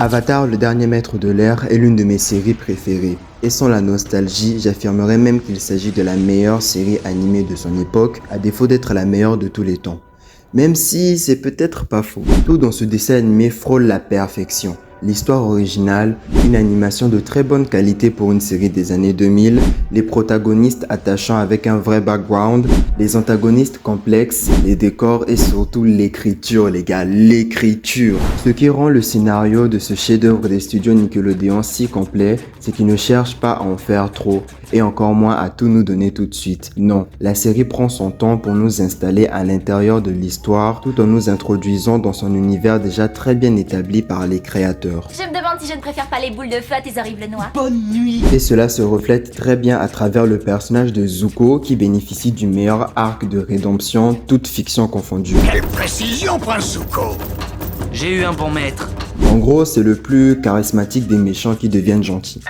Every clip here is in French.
Avatar, le dernier maître de l'air est l'une de mes séries préférées. Et sans la nostalgie, j'affirmerais même qu'il s'agit de la meilleure série animée de son époque, à défaut d'être la meilleure de tous les temps. Même si c'est peut-être pas faux. Tout dans ce dessin animé frôle la perfection. L'histoire originale, une animation de très bonne qualité pour une série des années 2000, les protagonistes attachants avec un vrai background, les antagonistes complexes, les décors et surtout l'écriture les gars, l'écriture. Ce qui rend le scénario de ce chef-d'œuvre des studios Nickelodeon si complet, c'est qu'ils ne cherchent pas à en faire trop et encore moins à tout nous donner tout de suite. Non, la série prend son temps pour nous installer à l'intérieur de l'histoire tout en nous introduisant dans son univers déjà très bien établi par les créateurs. Je me demande si je ne préfère pas les boules de feu à tes horribles noix. Bonne nuit. Et cela se reflète très bien à travers le personnage de Zuko qui bénéficie du meilleur arc de rédemption, toute fiction confondue. Quelle précision, Prince Zuko! J'ai eu un bon maître. En gros, c'est le plus charismatique des méchants qui deviennent gentils.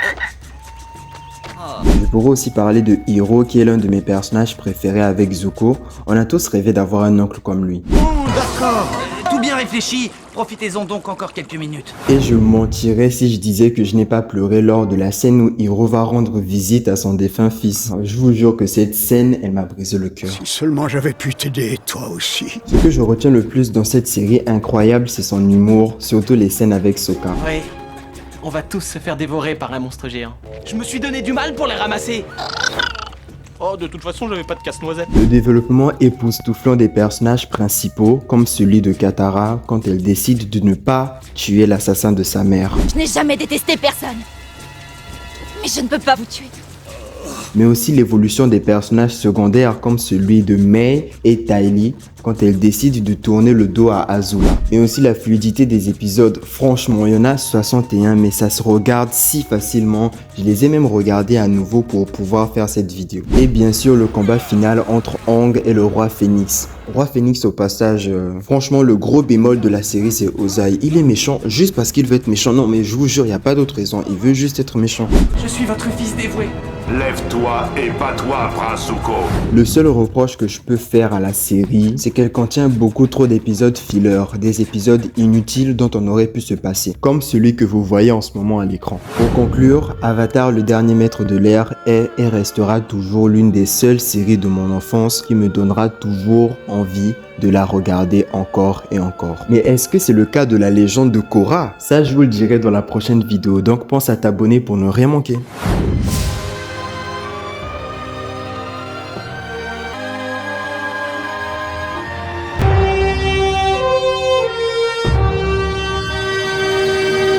Je pourrais aussi parler de Hiro qui est l'un de mes personnages préférés avec Zuko. On a tous rêvé d'avoir un oncle comme lui. D'accord. Tout bien réfléchi. Profitez-en donc encore quelques minutes. Et je mentirais si je disais que je n'ai pas pleuré lors de la scène où Hiro va rendre visite à son défunt fils. Je vous jure que cette scène, elle m'a brisé le cœur. Si seulement j'avais pu t'aider, toi aussi. Ce que je retiens le plus dans cette série incroyable, c'est son humour, surtout les scènes avec Sokka. Oui, on va tous se faire dévorer par un monstre géant. Je me suis donné du mal pour les ramasser. Oh, de toute façon, j'avais pas de casse-noisette. Le développement époustouflant des personnages principaux, comme celui de Katara, quand elle décide de ne pas tuer l'assassin de sa mère. Je n'ai jamais détesté personne. Mais je ne peux pas vous tuer. Mais aussi l'évolution des personnages secondaires comme celui de Mei et Ty Lee quand elles décident de tourner le dos à Azula. Et aussi la fluidité des épisodes. Franchement, il y en a 61 mais ça se regarde si facilement. Je les ai même regardés à nouveau pour pouvoir faire cette vidéo. Et bien sûr le combat final entre Aang et le roi Phénix. Roi Phénix au passage, franchement le gros bémol de la série c'est Ozai. Il est méchant juste parce qu'il veut être méchant. Non mais je vous jure, il n'y a pas d'autre raison. Il veut juste être méchant. Je suis votre fils dévoué. Lève-toi et bats-toi, Prince Zuko. Le seul reproche que je peux faire à la série, c'est qu'elle contient beaucoup trop d'épisodes filler, des épisodes inutiles dont on aurait pu se passer, comme celui que vous voyez en ce moment à l'écran. Pour conclure, Avatar, le dernier maître de l'air, est et restera toujours l'une des seules séries de mon enfance qui me donnera toujours envie de la regarder encore et encore. Mais est-ce que c'est le cas de la légende de Korra? Ça, je vous le dirai dans la prochaine vidéo, donc pense à t'abonner pour ne rien manquer.